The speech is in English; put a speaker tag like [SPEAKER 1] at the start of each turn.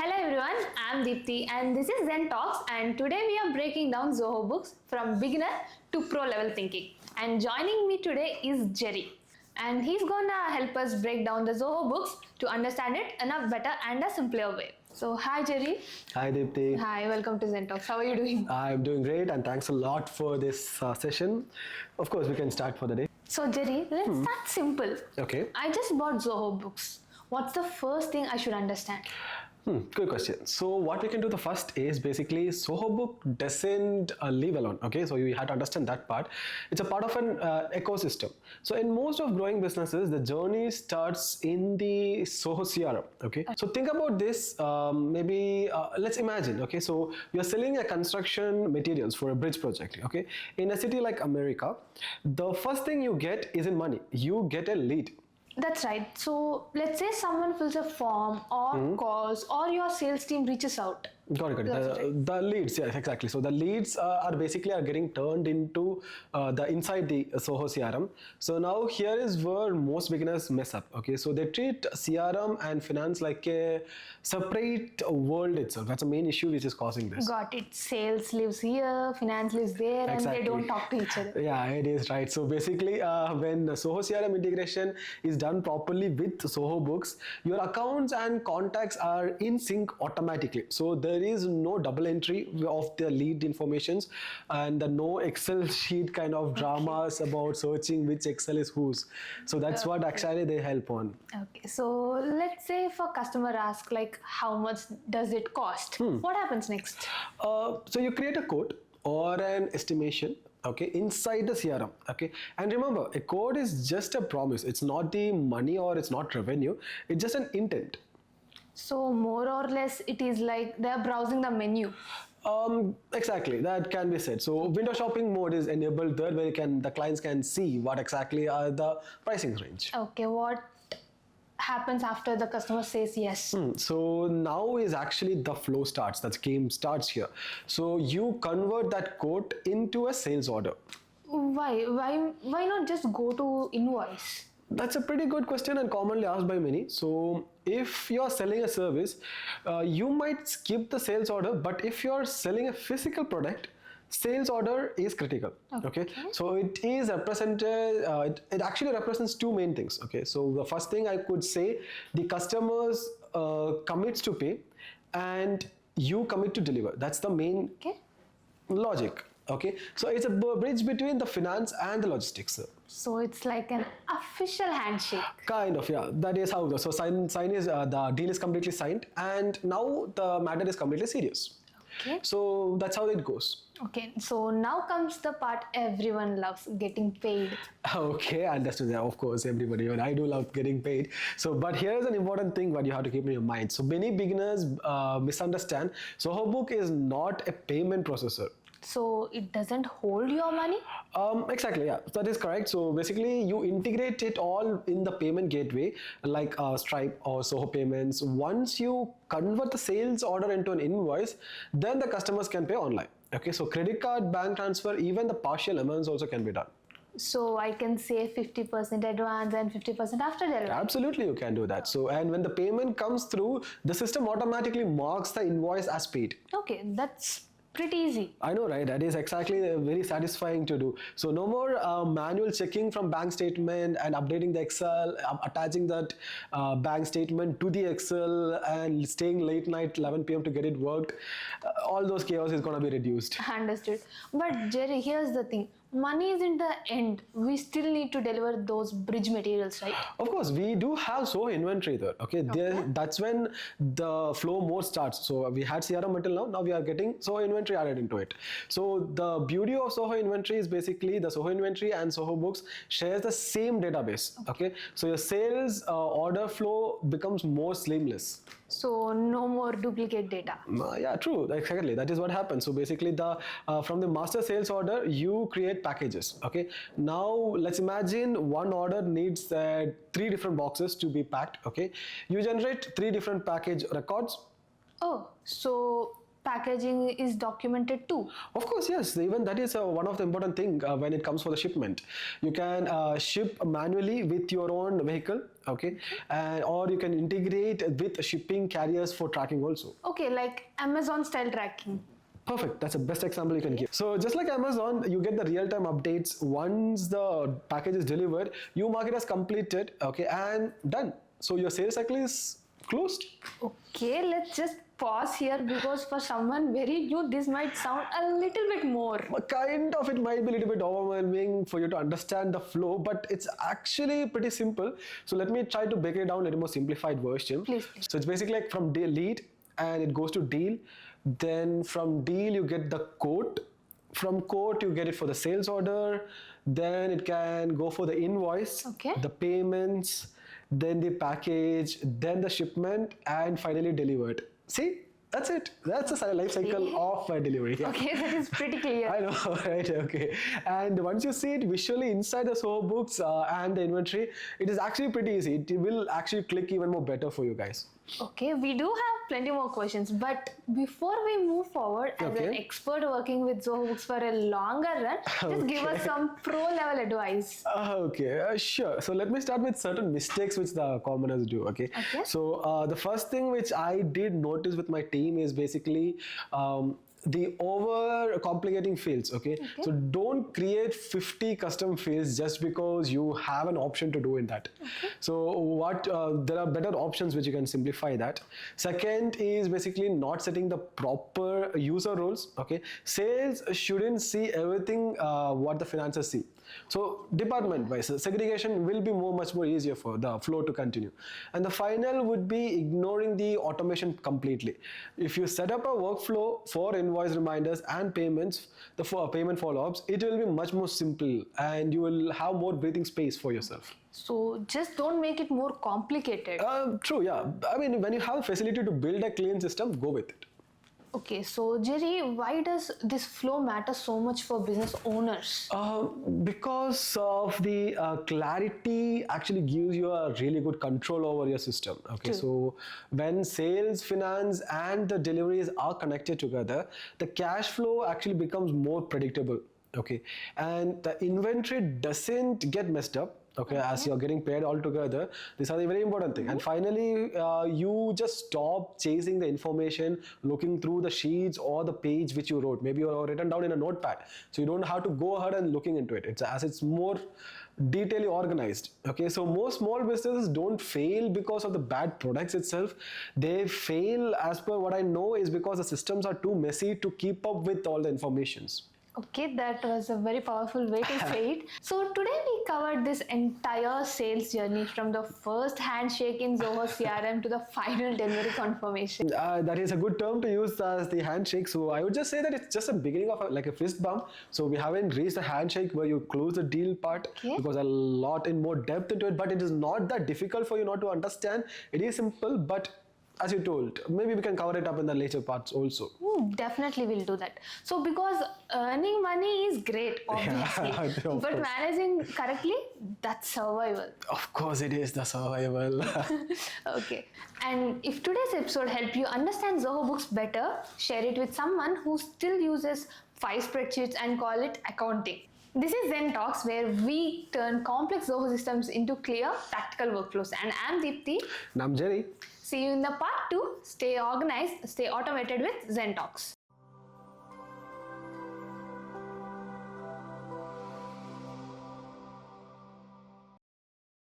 [SPEAKER 1] Hello everyone, I'm Deepthi and this is ZenTalks, and today we are breaking down Zoho Books from beginner to pro level thinking. And joining me today is Jerry, and he's gonna help us break down the Zoho Books to understand it in a better and a simpler way. So hi Jerry.
[SPEAKER 2] Hi Deepthi.
[SPEAKER 1] Hi, welcome to ZenTalks. How are you doing?
[SPEAKER 2] I'm doing great and thanks a lot for this session. Of course, we can start for the day.
[SPEAKER 1] So Jerry, let's start simple.
[SPEAKER 2] Okay.
[SPEAKER 1] I just bought Zoho Books. What's the first thing I should understand?
[SPEAKER 2] Good question. So what we can do the first is basically Zoho Book doesn't live alone. Okay, so you have to understand that part. It's a part of an ecosystem. So in most of growing businesses, the journey starts in the Zoho CRM. Okay, so think about this. Let's imagine. Okay, so you're selling a construction materials for a bridge project. Okay, in a city like America, the first thing you get isn't money. You get a lead.
[SPEAKER 1] That's right. So let's say someone fills a form or calls or your sales team reaches out.
[SPEAKER 2] Got it. The leads, yeah, exactly. So the leads are getting turned into the inside the Zoho CRM. So now here is where most beginners mess up. Okay, so they treat CRM and finance like a separate world itself. That's the main issue which is causing this.
[SPEAKER 1] Got it. Sales lives here, finance lives there,
[SPEAKER 2] Exactly.
[SPEAKER 1] and they don't talk to each other.
[SPEAKER 2] Yeah, it is right. So basically, when Zoho CRM integration is done properly with Zoho Books, your accounts and contacts are in sync automatically. So there is no double entry of the lead informations and no Excel sheet kind of dramas about searching which Excel is whose. So that's what actually they help on.
[SPEAKER 1] Okay, so let's say if a customer asks like how much does it cost? What happens next?
[SPEAKER 2] So you create a code or an estimation, okay, inside the CRM. Okay, and remember, a code is just a promise. It's not the money or it's not revenue. It's just an intent.
[SPEAKER 1] So more or less it is like they're browsing the menu.
[SPEAKER 2] Exactly, that can be said. So window shopping mode is enabled there, where the clients can see what exactly are the pricing range.
[SPEAKER 1] Okay, what happens after the customer says yes?
[SPEAKER 2] So now is actually the flow starts. That game starts here. So you convert that quote into a sales order.
[SPEAKER 1] Why not just go to invoice?
[SPEAKER 2] That's a pretty good question and commonly asked by many. So if you're selling a service, you might skip the sales order, but if you're selling a physical product, sales order is critical. Okay, so it is represented, it actually represents two main things. Okay, so the first thing I could say, the customers commits to pay and you commit to deliver. That's the main logic. Okay, so it's a bridge between the finance and the logistics.
[SPEAKER 1] So it's like an official handshake.
[SPEAKER 2] Kind of, yeah. That is how it goes. So sign is the deal is completely signed, and now the matter is completely serious.
[SPEAKER 1] Okay.
[SPEAKER 2] So that's how it goes.
[SPEAKER 1] Okay. So now comes the part everyone loves: getting paid.
[SPEAKER 2] Okay, understood. Yeah, of course, everybody. Even I do love getting paid. So, but here is an important thing what you have to keep in your mind. So many beginners misunderstand. Zoho Book is not a payment processor.
[SPEAKER 1] So it doesn't hold your money?
[SPEAKER 2] Exactly, yeah, that is correct. So basically you integrate it all in the payment gateway like Stripe or Zoho Payments. Once you convert the sales order into an invoice, then the customers can pay online. Okay, so credit card, bank transfer, even the partial amounts also can be done.
[SPEAKER 1] So I can say 50% advance and 50% after delivery.
[SPEAKER 2] Absolutely, you can do that. So, and when the payment comes through, the system automatically marks the invoice as paid.
[SPEAKER 1] Okay, that's pretty easy.
[SPEAKER 2] I know, right? That is exactly very satisfying to do. So no more manual checking from bank statement and updating the Excel, attaching that bank statement to the Excel and staying late night 11 p.m. to get it worked. All those chaos is going to be reduced.
[SPEAKER 1] Understood. But Jerry, here's the thing. Money is in the end. We still need to deliver those bridge materials, right?
[SPEAKER 2] Of course, we do have Zoho Inventory there. Okay, that's when the flow mode starts. So we had CRM until now we are getting Zoho Inventory added into it. So the beauty of Zoho Inventory is basically the Zoho Inventory and Zoho Books shares the same database. Okay, so your sales order flow becomes more seamless.
[SPEAKER 1] So no more duplicate data.
[SPEAKER 2] Yeah, true, exactly. That is what happens. So basically from the master sales order, you create packages. Okay, now let's imagine one order needs 3 different boxes to be packed. Okay, you generate 3 different package records.
[SPEAKER 1] Oh, so packaging is documented too?
[SPEAKER 2] Of course, yes. Even that is one of the important thing when it comes for the shipment. You can ship manually with your own vehicle, okay, or you can integrate with shipping carriers for tracking also.
[SPEAKER 1] Okay, like Amazon style tracking.
[SPEAKER 2] Perfect. That's the best example you can give. So just like Amazon, you get the real-time updates once the package is delivered. You mark it as completed, okay, and done. So your sales cycle is closed.
[SPEAKER 1] Okay, let's just pause here because for someone very new, this might sound a little bit more.
[SPEAKER 2] Kind of, it might be a little bit overwhelming for you to understand the flow, but it's actually pretty simple. So let me try to break it down in a more simplified version.
[SPEAKER 1] Please, please.
[SPEAKER 2] So it's basically like from lead and it goes to deal. Then from deal you get the quote. From quote you get it for the sales order. Then it can go for the invoice,
[SPEAKER 1] Okay.
[SPEAKER 2] the payments, then the package, then the shipment, and finally delivered. See, that's it. That's the life cycle of a delivery. Yeah.
[SPEAKER 1] Okay, that is pretty clear.
[SPEAKER 2] I know, right? Okay. And once you see it visually inside the Zoho Books and the inventory, it is actually pretty easy. It will actually click even more better for you guys.
[SPEAKER 1] Okay, we do have plenty more questions, but before we move forward, as an
[SPEAKER 2] Okay.
[SPEAKER 1] expert working with Zoho Books for a longer run, just give us some pro level advice.
[SPEAKER 2] Okay, sure. So let me start with certain mistakes which the commoners do. Okay.
[SPEAKER 1] Okay.
[SPEAKER 2] So the first thing which I did notice with my team is basically the over complicating fields. Okay. So don't create 50 custom fields just because you have an option to do in that. So what there are better options which you can simplify that. Second is basically not setting the proper user roles. Okay. Sales shouldn't see everything what the financiers see. So department wise segregation will be much more easier for the flow to continue. And the final would be ignoring the automation completely. If you set up a workflow for invoice reminders and payments, the payment follow-ups, it will be much more simple and you will have more breathing space for yourself.
[SPEAKER 1] So just don't make it more complicated.
[SPEAKER 2] True, yeah. I mean, when you have a facility to build a clean system, go with it.
[SPEAKER 1] Okay, so Jerry, why does this flow matter so much for business owners?
[SPEAKER 2] Because of the clarity actually gives you a really good control over your system. Okay,
[SPEAKER 1] True.
[SPEAKER 2] so when sales, finance, and the deliveries are connected together, the cash flow actually becomes more predictable. Okay, and the inventory doesn't get messed up. Okay, as you're getting paid all together. These are the very important thing. And finally, you just stop chasing the information, looking through the sheets or the page which you wrote. Maybe you're written down in a notepad. So you don't have to go ahead and looking into it. It's more detailedly organized. Okay, so most small businesses don't fail because of the bad products itself. They fail, as per what I know, is because the systems are too messy to keep up with all the informations.
[SPEAKER 1] Okay, that was a very powerful way to say it. So today we covered this entire sales journey from the first handshake in Zoho CRM to the final delivery confirmation.
[SPEAKER 2] That is a good term to use as the handshake. So I would just say that it's just a beginning of like a fist bump. So we haven't reached the handshake where you close the deal part because a lot in more depth into it. But it is not that difficult for you not to understand. It is simple, but as you told, maybe we can cover it up in the later parts also.
[SPEAKER 1] Definitely we'll do that. So because earning money is great, obviously,
[SPEAKER 2] of
[SPEAKER 1] but
[SPEAKER 2] course.
[SPEAKER 1] managing correctly, that's survival.
[SPEAKER 2] Of course it is the survival.
[SPEAKER 1] Okay. And if today's episode helped you understand Zoho Books better, share it with someone who still uses 5 spreadsheets and call it accounting. This is ZenTalks, where we turn complex Zoho systems into clear, practical workflows. And I'm Deepthi.
[SPEAKER 2] And I'm Jerry.
[SPEAKER 1] See you in the part 2. Stay organized, stay automated with ZenTalks.